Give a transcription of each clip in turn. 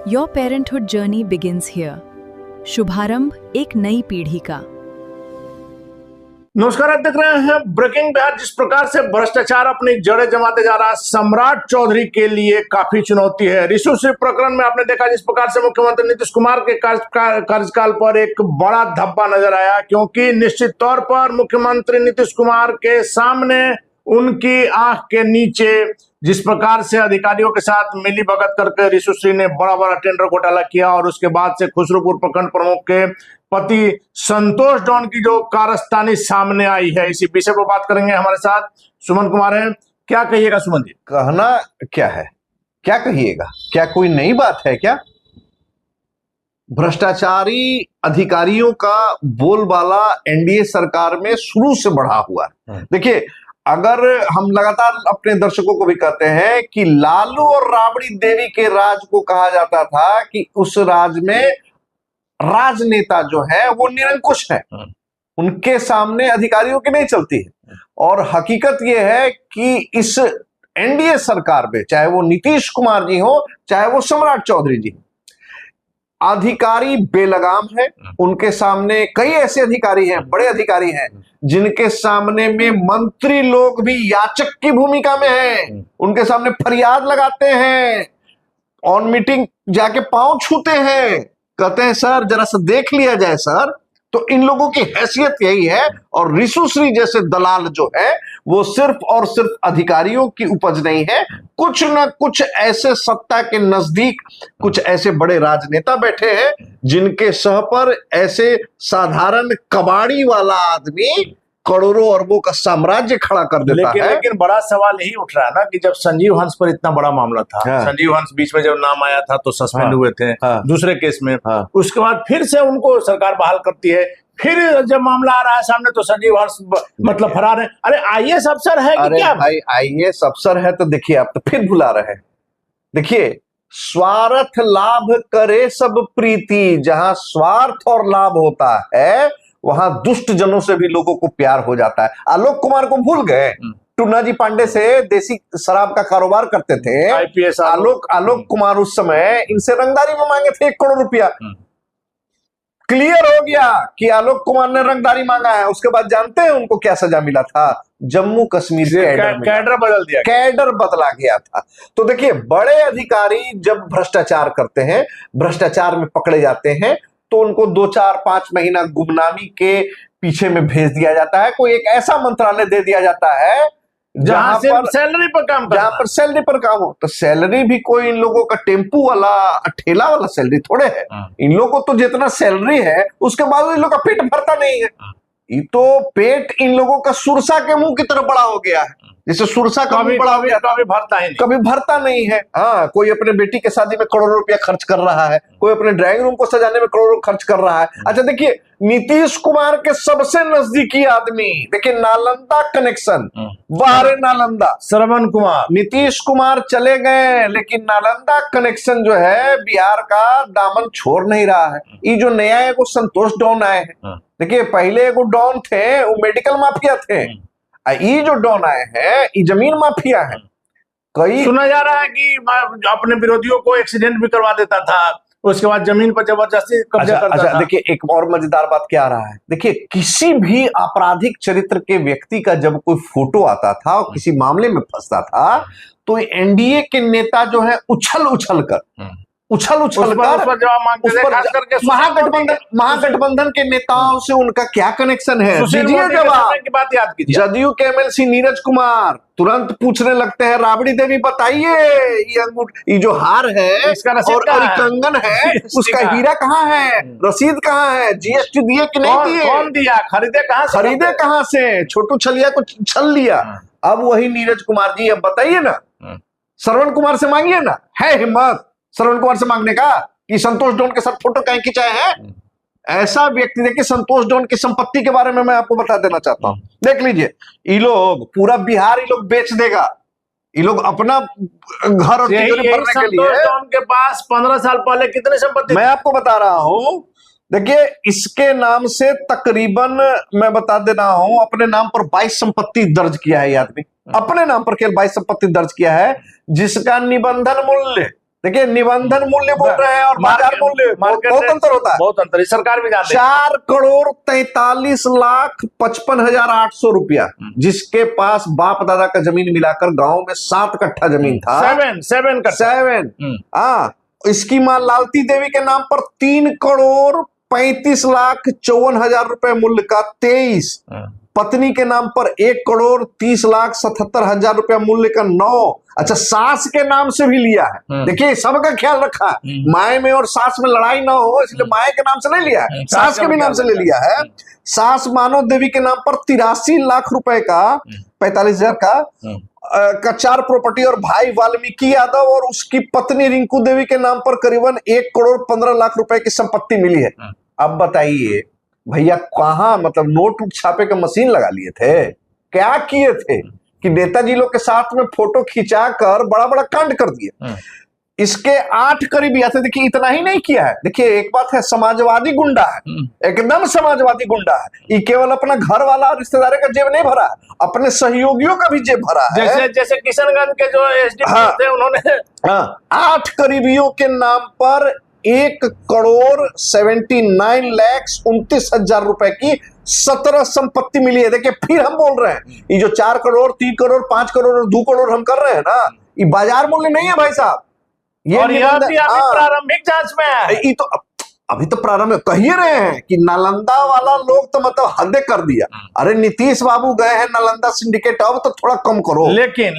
Your parenthood journey begins here. शुभारंभ एक नई पीढ़ी का। नमस्कार, आप देख रहे हैं ब्रेकिंग बिहार। जिस प्रकार से भ्रष्टाचार अपनी जड़ें जमाते जा रहा है, सम्राट चौधरी के लिए काफी चुनौती है। रिशु प्रकरण में आपने देखा जिस प्रकार से मुख्यमंत्री नीतीश कुमार के कार्यकाल पर एक बड़ा धब्बा नजर आया, क्योंककि निश्चित तौर पर मुख्यमंत्री नीतीश कुमार के सामने उनकी आंख के नीचे जिस प्रकार से अधिकारियों के साथ मिली भगत करके रिशु ने बड़ा बड़ा टेंडर घोटाला किया, और उसके बाद से खुसरूपुर प्रखंड प्रमुख के पति संतोष डॉन की जो कारस्तानी सामने आई है, इसी विषय पर बात करेंगे। हमारे साथ सुमन कुमार हैं। क्या कहिएगा सुमन जी? कहना क्या है, क्या कहिएगा, क्या कोई नई बात है क्या? भ्रष्टाचारी अधिकारियों का बोलबाला एनडीए सरकार में शुरू से बढ़ा हुआ है। देखिए, अगर हम लगातार अपने दर्शकों को भी कहते हैं कि लालू और राबड़ी देवी के राज को कहा जाता था कि उस राज में राजनेता जो है वो निरंकुश है, उनके सामने अधिकारियों की नहीं चलती है। और हकीकत ये है कि इस एनडीए सरकार में चाहे वो नीतीश कुमार जी हो चाहे वो सम्राट चौधरी जी, अधिकारी बेलगाम है। उनके सामने कई ऐसे अधिकारी हैं, बड़े अधिकारी हैं, जिनके सामने में मंत्री लोग भी याचक की भूमिका में हैं। उनके सामने फरियाद लगाते हैं, ऑन मीटिंग जाके पांव छूते हैं, कहते हैं सर जरा सा देख लिया जाए सर। तो इन लोगों की हैसियत यही है। और रिशु जैसे दलाल जो है वो सिर्फ और सिर्फ अधिकारियों की उपज नहीं है, कुछ ना कुछ ऐसे सत्ता के नजदीक कुछ ऐसे बड़े राजनेता बैठे हैं जिनके सह पर ऐसे साधारण कबाड़ी वाला आदमी करोड़ों अरबों का साम्राज्य खड़ा कर देता है। लेकिन बड़ा सवाल यही उठ रहा है ना कि जब संजीव हंस पर इतना बड़ा मामला था, संजीव हंस बीच में जब नाम आया था तो सस्पेंड हुए थे दूसरे केस में, उसके बाद फिर से उनको सरकार बहाल करती है, फिर जब मामला आ रहा है सामने तो संजीव हंस मतलब फरार है। अरे आईएएस अफसर है कि क्या? भाई आईएएस अफसर है तो देखिए, आप तो फिर भुला रहे हैं। देखिए, स्वार्थ लाभ करे सब प्रीति, जहां स्वार्थ और लाभ होता है वहां दुष्ट जनों से भी लोगों को प्यार हो जाता है। आलोक कुमार को भूल गए? टूना जी पांडे से देसी शराब का कारोबार करते थे आईपीएस आलोक कुमार, उस समय इनसे रंगदारी में मांगे थे 1 करोड़ रुपया। क्लियर हो गया कि आलोक कुमार ने रंगदारी मांगा है। उसके बाद जानते हैं उनको क्या सजा मिला था? जम्मू कश्मीर कैडर बदल दिया, कैडर बदला गया था। तो देखिए, बड़े अधिकारी जब भ्रष्टाचार करते हैं, भ्रष्टाचार में पकड़े जाते हैं, तो उनको 2, 4, 5 महीना गुमनामी के पीछे में भेज दिया जाता है। कोई एक ऐसा मंत्रालय दे दिया जाता है जहां पर सैलरी पर काम, जहां पर सैलरी पर काम हो। तो सैलरी भी कोई इन लोगों का टेम्पू वाला ठेला वाला सैलरी थोड़े है। इन लोगों को तो जितना सैलरी है उसके बाद इन लोग का पेट भरता नहीं है। ये तो पेट इन लोगों का सुरसा के मुंह की तरह बड़ा हो गया है। जैसे सुरसा कभी बड़ा हो गया, कभी भरता नहीं है। हाँ, कोई अपने बेटी के शादी में करोड़ों रुपया खर्च कर रहा है, कोई अपने ड्राइंग रूम को सजाने में करोड़ों खर्च कर रहा है। अच्छा देखिए, नीतीश कुमार के सबसे नजदीकी आदमी, देखिए नालंदा कनेक्शन, बाहर नालंदा, श्रवण कुमार, नीतीश कुमार चले गए लेकिन नालंदा कनेक्शन जो है बिहार का दामन छोड़ नहीं रहा है। ये जो नया एगो संतोष डॉन आए हैं, देखिए पहले एगो डॉन थे वो मेडिकल माफिया थे, ये जो डॉन आए हैं ये जमीन माफिया है। कई सुना जा रहा है कि अपने विरोधियों को एक्सीडेंट भी करवा देता था, उसके बाद जमीन पर जबरदस्ती कब्जा करता था। देखिए, एक और मजेदार बात क्या आ रहा है, देखिए किसी भी आपराधिक चरित्र के व्यक्ति का जब कोई फोटो आता था और किसी मामले में फंसता था तो एनडीए के नेता जो है उछल उछल कर महागठबंधन के नेताओं से उनका क्या कनेक्शन है, दीजिए जवाब। की बात याद कीजिए, जदयू के एमएलसी नीरज कुमार तुरंत पूछने लगते हैं, राबड़ी देवी बताइए ये जो हार है और कंगन है उसका हीरा कहाँ है, रसीद कहाँ है, जीएसटी दिए कि नहीं दिए, कौन दिया, खरीदे कहाँ से, छोटू छलिया को छल लिया। अब वही नीरज कुमार जी अब बताइए ना, श्रवण कुमार से मांगिए ना, है हिम्मत श्रवण कुमार से मांगने का कि संतोष डोन के साथ फोटो कहीं खिंचाए हैं? ऐसा व्यक्ति, देखिए संतोष डोन की संपत्ति के बारे में मैं आपको बता देना चाहता हूं। देख लीजिए, ये लोग पूरा बिहार ये लोग बेच देगा, ये लोग अपना घर और तिजोरी भरने के लिए। संतोष डोन के पास 15 साल पहले कितनी संपत्ति, मैं आपको बता रहा हूं। देखिए, इसके नाम से तकरीबन मैं बता दे रहा हूं, अपने नाम पर 22 संपत्ति दर्ज किया है ये आदमी, अपने नाम पर केवल 22 संपत्ति दर्ज किया है, जिसका निबंधन मूल्य देखिए निबंधन मूल्य बोल रहे हैं और बाजार मूल्य बहुत अंतर होता है, बहुत अंतर है, सरकार भी जानती है। 4,43,55,800 रुपया, जिसके पास बाप दादा का जमीन मिलाकर गांव में 7 कट्ठा जमीन था, 7 हाँ, इसकी मां लालती देवी के नाम पर 3,35,54,000 रुपए मूल्य का 23, पत्नी के नाम पर 1,30,77,000 रुपया मूल्य का 9, अच्छा सास के नाम से भी लिया है। देखिए सबका ख्याल रखा है, माए में और सास में लड़ाई ना हो इसलिए माए के नाम से नहीं लिया है, सास के भी नाम से ले लिया है। सास मानव देवी के नाम पर 83 लाख रुपए का 45,000 का 4 प्रॉपर्टी और भाई वाल्मीकि यादव और उसकी पत्नी रिंकू देवी के नाम पर करीबन 1,15,00,000 रुपए की संपत्ति मिली है। अब बताइए भैया कहां मतलब नोट छापे का मशीन लगा लिए थे, क्या किए थे कि नेताजी लोग के साथ में फोटो खिंचाकर बड़ा बड़ा कांड कर दिए। इसके 8 करीबी आते, देखिए इतना ही नहीं किया है, देखिए एक बात है समाजवादी गुंडा है, एकदम समाजवादी गुंडा है, ये केवल अपना घर वाला और रिश्तेदार का जेब नहीं भरा है, अपने सहयोगियों का भी जेब भरा है। जैसे किशनगंज के जो एसडीपी थे उन्होंने 8 करीबियों के नाम पर 1,79,29,29,000 रुपए की 17 संपत्ति मिली है। देखिए फिर हम बोल रहे हैं ये जो 4 करोड़ 3 करोड़ 5 करोड़ और 2 करोड़ हम कर रहे हैं ना, ये बाजार मूल्य नहीं है भाई साहब, और यह भी अभी प्रारंभिक जांच में है। ये तो अभी तो प्रारंभ कह ही रहे हैं कि नालंदा वाला लोग तो मतलब हद कर दिया। अरे नीतीश बाबू गए हैं नालंदा सिंडिकेट, अब तो थोड़ा कम करो। लेकिन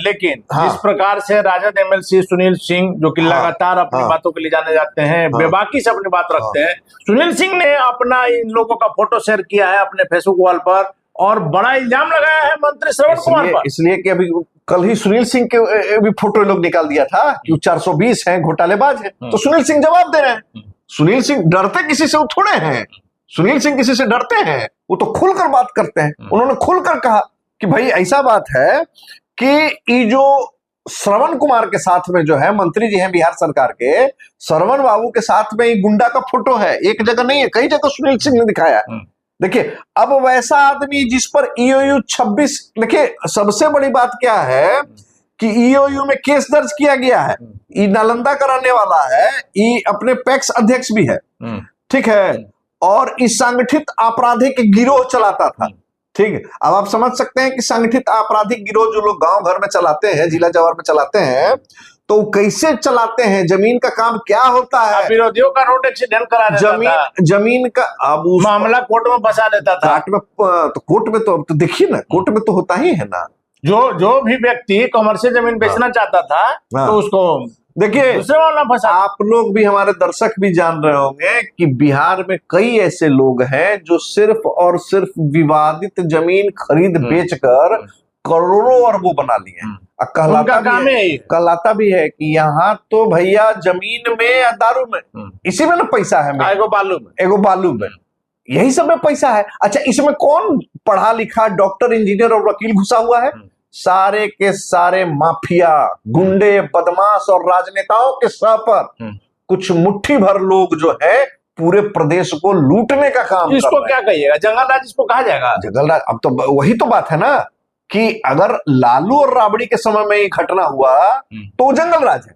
जिस प्रकार से राजद एमएलसी सुनील सिंह जो कि लगातार अपनी बातों के लिए जाने जाते हैं, बेबाकी से अपनी बात रखते हैं, सुनील सिंह ने अपना इन लोगों का फोटो शेयर किया है अपने फेसबुक वॉल पर और बड़ा इल्जाम लगाया है मंत्री श्रवण कुमार पर। इसलिए कि अभी कल ही सुनील सिंह के भी फोटो लोग निकाल दिया था कि 420 हैं, घोटालेबाज हैं, तो सुनील सिंह जवाब दे रहे हैं। सुनील सिंह डरते किसी से, वो थोड़े हैं, सुनील सिंह किसी से डरते हैं, वो तो खुलकर बात करते हैं। उन्होंने खुलकर कहा कि भाई ऐसा बात है कि ये जो श्रवण कुमार के साथ में जो है मंत्री जी हैं बिहार सरकार के, श्रवण बाबू के साथ में ये गुंडा का फोटो है, एक जगह नहीं है कई जगह सुनील सिंह ने दिखाया। देखिए अब वैसा आदमी जिस पर EOU 26, देखिए सबसे बड़ी बात क्या है कि EOU में केस दर्ज किया गया है, ये नालंदा कराने वाला है, ये अपने पैक्स अध्यक्ष भी है, ठीक है, और इस संगठित आपराधिक गिरोह चलाता था। ठीक, अब आप समझ सकते हैं कि संगठित आपराधिक गिरोह जो लोग गांव घर में चलाते हैं, जिला जवार में चलाते हैं, तो कैसे चलाते हैं, जमीन का काम क्या होता है, विरोधियों का रोड एक्सीडेंट करा देता था, जमीन का अब मामला कोर्ट में फंसा देता था। कोर्ट में तो देखिए ना, कोर्ट में तो होता ही है ना, जो भी व्यक्ति कमर्शियल जमीन बेचना चाहता था तो उसको देखिए दूसरे वाला फंसा। आप लोग भी, हमारे दर्शक भी जान रहे होंगे कि बिहार में कई ऐसे लोग हैं जो सिर्फ और सिर्फ विवादित जमीन खरीद बेचकर करोड़ों अरबों बना लिए। कहलाता भी है कि यहाँ तो भैया जमीन में या दारू में, इसी में ना पैसा है, एगो बालू में यही सब में पैसा है। अच्छा इसमें कौन पढ़ा लिखा डॉक्टर इंजीनियर और वकील घुसा हुआ है? सारे के सारे माफिया, गुंडे, बदमाश और राजनेताओं के सर पर कुछ मुट्ठी भर लोग जो है पूरे प्रदेश को लूटने का काम। इसको क्या कहिएगा, जंगल राज इसको कहा जाएगा? जंगल राज, अब तो वही तो बात है ना कि अगर लालू और राबड़ी के समय में ये घटना हुआ तो जंगल राज है,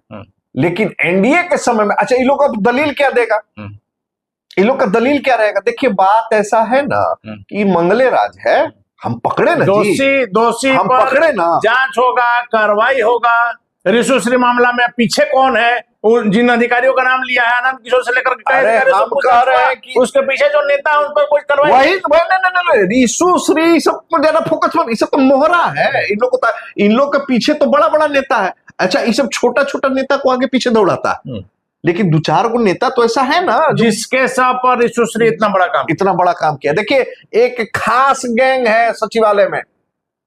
लेकिन एनडीए के समय में, अच्छा इन लोग का दलील क्या देगा, इन लोग का दलील क्या रहेगा? देखिए बात ऐसा है ना कि मंगले राज है, हम पकड़े ना, दोषी हम पकड़े ना, जांच होगा, कार्रवाई होगा। रिशुश्री मामला में पीछे कौन है, जिन अधिकारियों का नाम लिया है आनंद किशोर से लेकर हम कह रहे हैं कि उसके पीछे जो नेता है उन पर कोई कार्रवाई वही रिशुश्री सब पर ज्यादा फोकस मत, सब तो मोहरा है इन लोग को, इन लोग के पीछे तो बड़ा बड़ा नेता है। अच्छा ये सब छोटा छोटा नेता को आगे पीछे दौड़ाता है, लेकिन 2-4 गो नेता तो ऐसा है ना जिसके सब पर रिशुश्री इतना बड़ा काम किया। देखिए एक खास गैंग है सचिवालय में,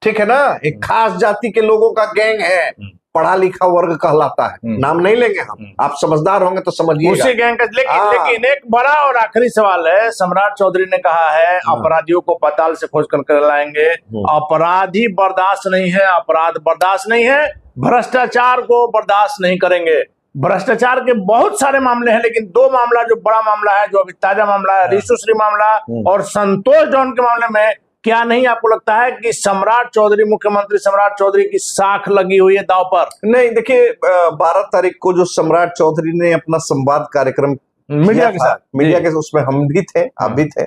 ठीक है ना, एक खास जाति के लोगों का गैंग है, पढ़ा लिखा वर्ग कहलाता है, नाम नहीं लेंगे हम, आप समझदार होंगे तो समझिए उसी गैंग का। लेकिन एक बड़ा और आखिरी सवाल है, सम्राट चौधरी ने कहा है अपराधियों को पाताल से खोज कर लाएंगे, अपराधी बर्दाश्त नहीं है, अपराध बर्दाश्त नहीं है, भ्रष्टाचार को बर्दाश्त नहीं करेंगे। भ्रष्टाचार के बहुत सारे मामले हैं, लेकिन 2 मामला जो बड़ा मामला है, जो अभी ताजा मामला है, रिशुश्री मामला और संतोष जॉन के मामले में क्या नहीं आपको लगता है कि सम्राट चौधरी, मुख्यमंत्री सम्राट चौधरी की साख लगी हुई है दांव पर? नहीं, देखिए 12 तारीख को जो सम्राट चौधरी ने अपना संवाद कार्यक्रम मीडिया के साथ, मीडिया के, उसमें हम भी थे, आप भी थे,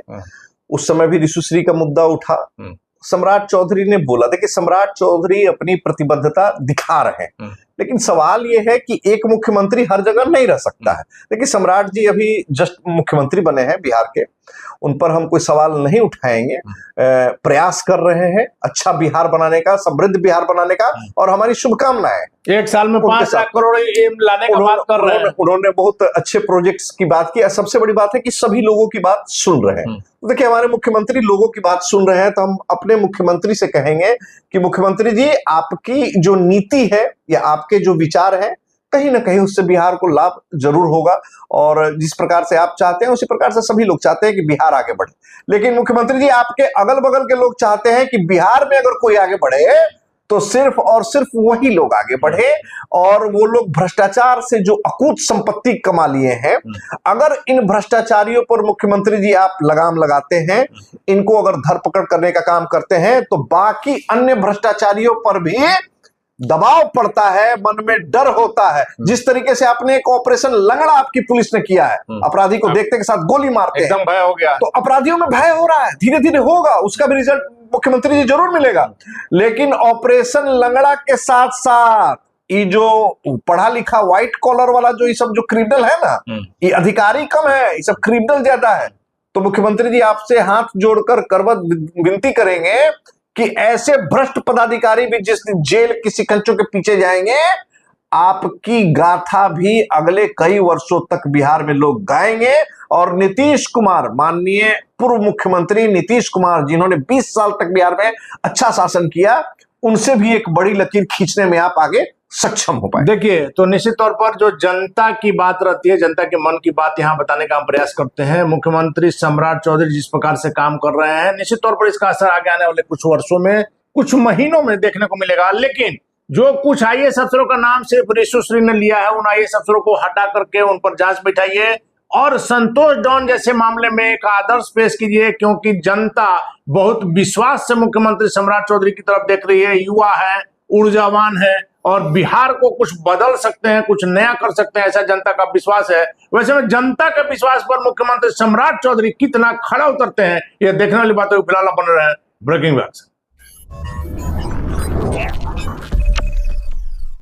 उस समय भी रिशुश्री का मुद्दा उठा। सम्राट चौधरी ने बोला, देखिए सम्राट चौधरी अपनी प्रतिबद्धता दिखा रहे हैं, लेकिन सवाल यह है कि एक मुख्यमंत्री हर जगह नहीं रह सकता है। देखिए सम्राट जी अभी जस्ट मुख्यमंत्री बने हैं बिहार के, उन पर हम कोई सवाल नहीं उठाएंगे। प्रयास कर रहे हैं अच्छा बिहार बनाने का, समृद्ध बिहार बनाने का, और हमारी शुभकामनाएं। एक साल में 5 लाख करोड़ लाने का बात कर रहे हैं। उन्होंने बहुत अच्छे प्रोजेक्ट्स की बात की। सबसे बड़ी बात है कि सभी लोगों की बात सुन रहे हैं। तो देखिए हमारे मुख्यमंत्री लोगों की बात सुन रहे हैं, तो हम अपने मुख्यमंत्री से कहेंगे कि मुख्यमंत्री जी, आपकी जो नीति है या आपके जो विचार हैं, कहीं ना कहीं उससे बिहार को लाभ जरूर होगा, और जिस प्रकार से आप चाहते हैं उसी प्रकार से सभी लोग चाहते हैं कि बिहार आगे बढ़े। लेकिन मुख्यमंत्री जी, आपके अगल बगल के लोग चाहते हैं कि बिहार में अगर कोई आगे बढ़े तो सिर्फ और सिर्फ वही लोग आगे बढ़े, और वो लोग भ्रष्टाचार से जो अकूत संपत्ति कमा लिए हैं, अगर इन भ्रष्टाचारियों पर मुख्यमंत्री जी आप लगाम लगाते हैं, इनको अगर धरपकड़ करने का काम करते हैं, तो बाकी अन्य भ्रष्टाचारियों पर भी दबाव पड़ता है, मन में डर होता है। जिस तरीके से आपने एक ऑपरेशन लंगड़ा आपकी पुलिस ने किया है, अपराधी को देखते के साथ गोली मारते हैं, एकदम भय हो गया, तो अपराधियों में भय हो रहा है। धीरे धीरे होगा, उसका भी रिजल्ट मुख्यमंत्री जी जरूर मिलेगा। लेकिन ऑपरेशन लंगड़ा के साथ साथ ये जो पढ़ा लिखा व्हाइट कॉलर वाला जो ये सब जो क्रिमिनल है ना, ये अधिकारी कम है, ये सब क्रिमिनल ज्यादा है। तो मुख्यमंत्री जी आपसे हाथ जोड़कर करबद्ध विनती करेंगे कि ऐसे भ्रष्ट पदाधिकारी भी जिस दिन जेल किसी कंचों के पीछे जाएंगे, आपकी गाथा भी अगले कई वर्षों तक बिहार में लोग गाएंगे। और नीतीश कुमार, माननीय पूर्व मुख्यमंत्री नीतीश कुमार, जिन्होंने 20 साल तक बिहार में अच्छा शासन किया, उनसे भी एक बड़ी लकीर खींचने में आप आगे सक्षम हो पाए। देखिए, तो निश्चित तौर पर जो जनता की बात रहती है, जनता के मन की बात यहाँ बताने का हम प्रयास करते हैं। मुख्यमंत्री सम्राट चौधरी जिस प्रकार से काम कर रहे हैं, निश्चित तौर पर इसका असर आगे आने वाले कुछ वर्षों में, कुछ महीनों में देखने को मिलेगा। लेकिन जो कुछ IAS अफसरों का नाम सिर्फ रिशुश्री ने लिया है, उन IAS अफसरों को हटा करके उन पर जांच बिठाइए और संतोष डॉन जैसे मामले में एक आदर्श पेश कीजिए, क्योंकि जनता बहुत विश्वास से मुख्यमंत्री सम्राट चौधरी की तरफ देख रही है। युवा है, ऊर्जावान है और बिहार को कुछ बदल सकते हैं, कुछ नया कर सकते हैं, ऐसा जनता का विश्वास है। वैसे में जनता के विश्वास पर मुख्यमंत्री सम्राट चौधरी कितना खड़ा उतरते हैं, यह देखने वाली बात है। फिलहाल बन रहे हैं ब्रेकिंग न्यूज।